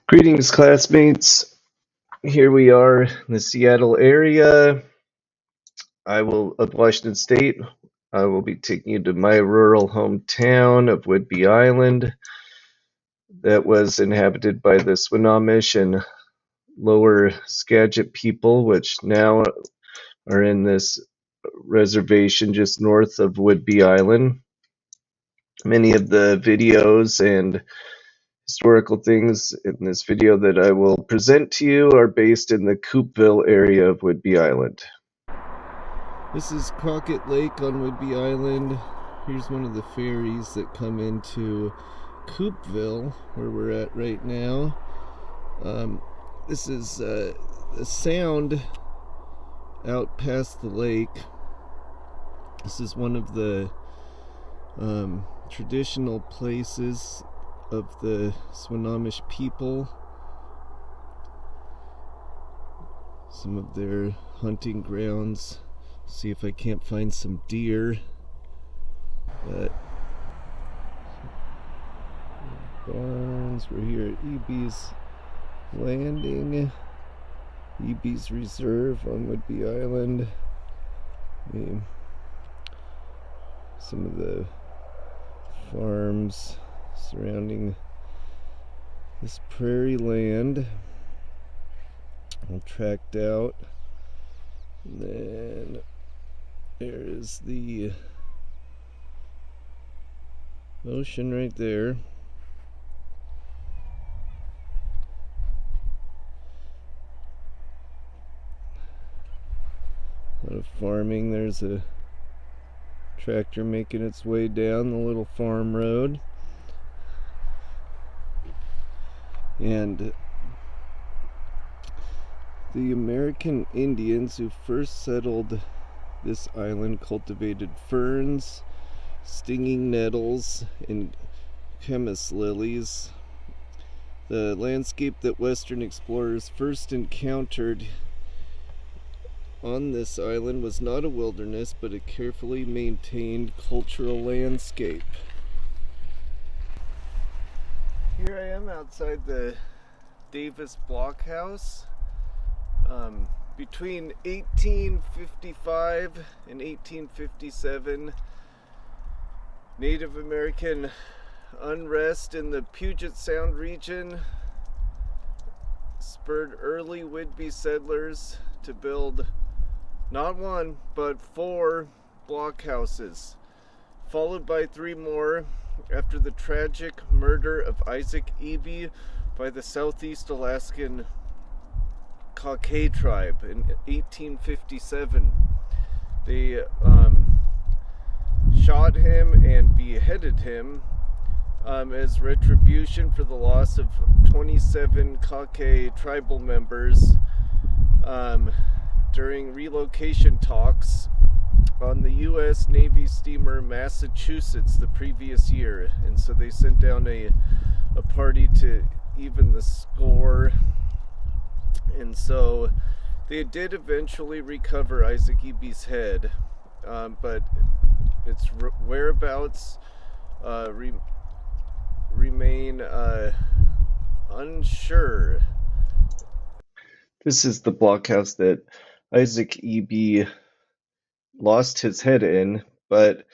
Greetings, classmates. Here we are in the Seattle area. Of Washington State. I will be taking you to my rural hometown of Whidbey Island that was inhabited by the Swinomish and Lower Skagit people, which now are in this reservation just north of Whidbey Island. Many of the videos and historical things in this video that I will present to you are based in the Coupeville area of Whidbey Island. This is Crockett Lake on Whidbey Island. Here's one of the ferries that come into Coupeville, where we're at right now. This is the sound out past the lake. This is one of the traditional places of the Swinomish people. Some of their hunting grounds. See if I can't find some deer. But barns. We're here at EB's Landing, EB's Reserve on Whidbey Island. Some of the farms surrounding this prairie land all tracked out. And then there is the ocean right there. A lot of farming. There's a tractor making its way down the little farm road. And the American Indians who first settled this island cultivated ferns, stinging nettles, and camas lilies. The landscape that Western explorers first encountered on this island was not a wilderness, but a carefully maintained cultural landscape. Here I am outside the Davis Blockhouse. Between 1855 and 1857, Native American unrest in the Puget Sound region spurred early Whidbey settlers to build not one, but 4 blockhouses, followed by 3 more after the tragic murder of Isaac Eby by the Southeast Alaskan Kakai tribe in 1857. They shot him and beheaded him as retribution for the loss of 27 Kakai tribal members during relocation talks on the U.S. Navy steamer Massachusetts the previous year. And so they sent down a party to even the score. And so they did eventually recover Isaac Eby's head, but its whereabouts remain unsure. This is the blockhouse that Isaac Eby lost his head in, but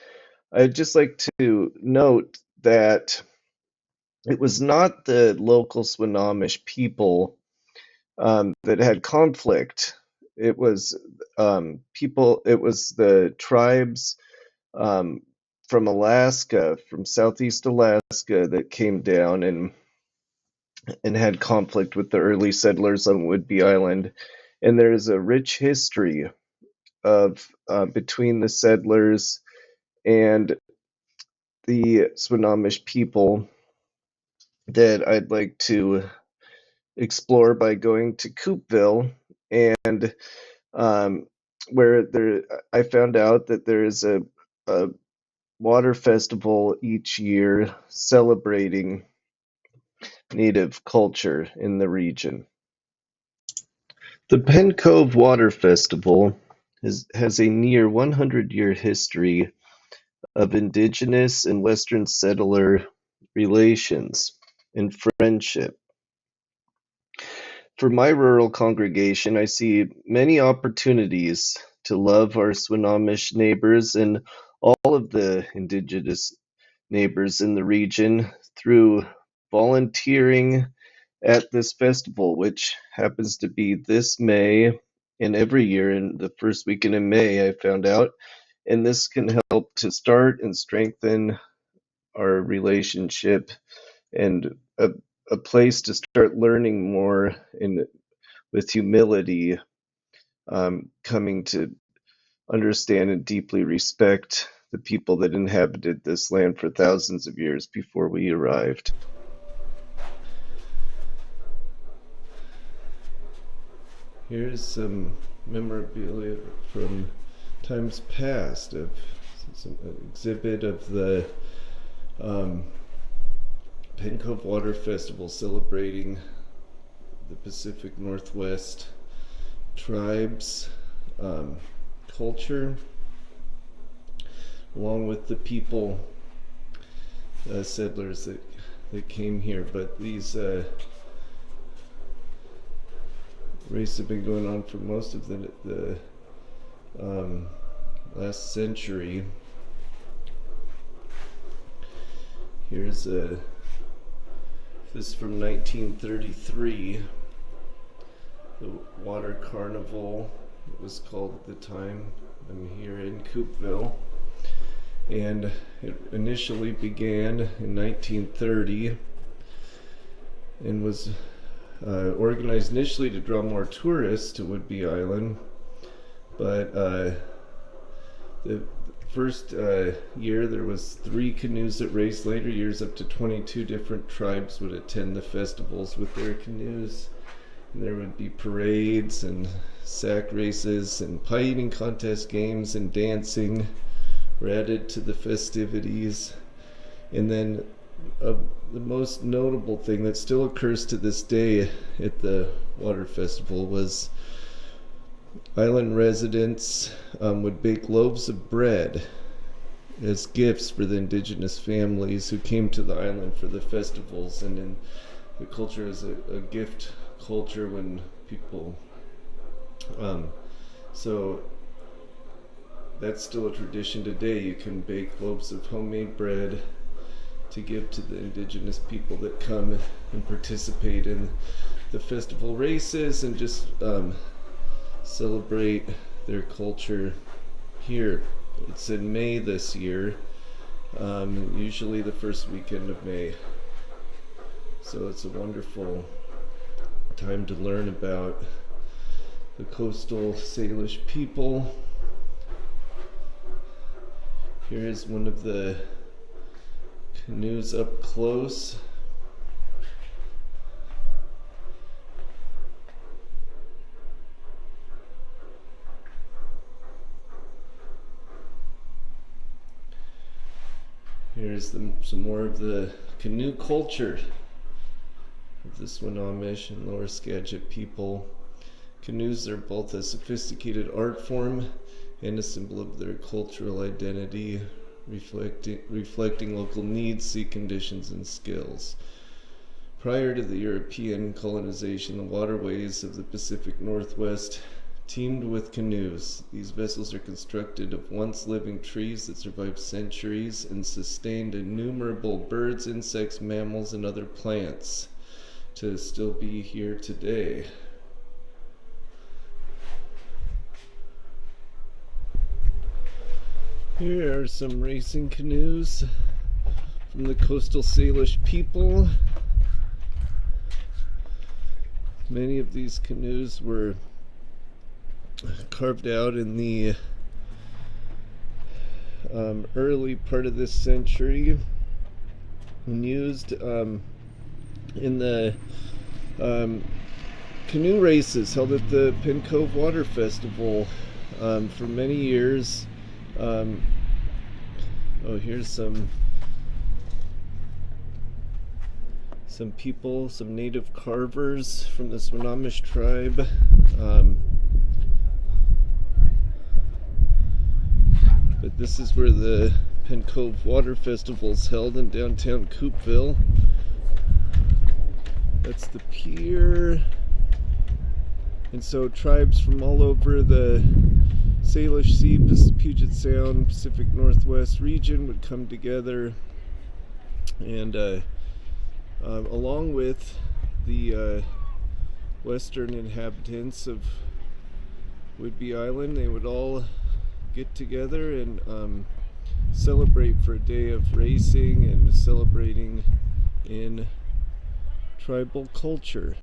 I'd just like to note that it was not the local Swinomish people that had conflict. It was it was the tribes from Alaska, from Southeast Alaska, that came down and had conflict with the early settlers on Whidbey Island. And there is a rich history of between the settlers and the Swinomish people that I'd like to explore by going to Coupeville, and I found out that there is a water festival each year celebrating Native culture in the region. The Penn Cove Water Festival has a near 100-year history of indigenous and Western settler relations and friendship. For my rural congregation, I see many opportunities to love our Swinomish neighbors and all of the indigenous neighbors in the region through volunteering at this festival, which happens to be this May and every year in the first weekend in May, I found out. And this can help to start and strengthen our relationship and a place to start learning more and with humility, coming to understand and deeply respect the people that inhabited this land for thousands of years before we arrived. Here's some memorabilia from times past of some exhibit of the Pen Cove Water Festival celebrating the Pacific Northwest tribes culture, along with the people, settlers that came here. But these races have been going on for most of the last century. Here's this from 1933, the Water Carnival, it was called at the time. I'm here in Coupeville, and it initially began in 1930 and was organized initially to draw more tourists to Whidbey Island, but the first year there was 3 canoes that raced. Later years up to 22 different tribes would attend the festivals with their canoes, and there would be parades and sack races and pie eating contest, games and dancing were added to the festivities. And then the most notable thing that still occurs to this day at the water festival was island residents would bake loaves of bread as gifts for the indigenous families who came to the island for the festivals. And in the culture is a gift culture when people so that's still a tradition today. You can bake loaves of homemade bread to give to the indigenous people that come and participate in the festival races and just celebrate their culture here. It's in May this year, usually the first weekend of May. So it's a wonderful time to learn about the coastal Salish people. Here is one of the canoes up close. Here's some more of the canoe culture of the Swinomish and Lower Skagit people. Canoes are both a sophisticated art form and a symbol of their cultural identity, reflecting local needs, sea conditions, and skills. Prior to the European colonization, the waterways of the Pacific Northwest teemed with canoes. These vessels are constructed of once living trees that survived centuries and sustained innumerable birds, insects, mammals, and other plants to still be here today. Here are some racing canoes from the coastal Salish people. Many of these canoes were carved out in the early part of this century and used in the canoe races held at the Pen Cove Water Festival for many years. Oh, here's some people, some native carvers from the Swinomish tribe. But this is where the Pen Cove Water Festival is held in downtown Coupeville. That's the pier. And so tribes from all over the Salish Sea, Puget Sound, Pacific Northwest region would come together, and along with the western inhabitants of Whidbey Island, they would all get together and celebrate for a day of racing and celebrating in tribal culture.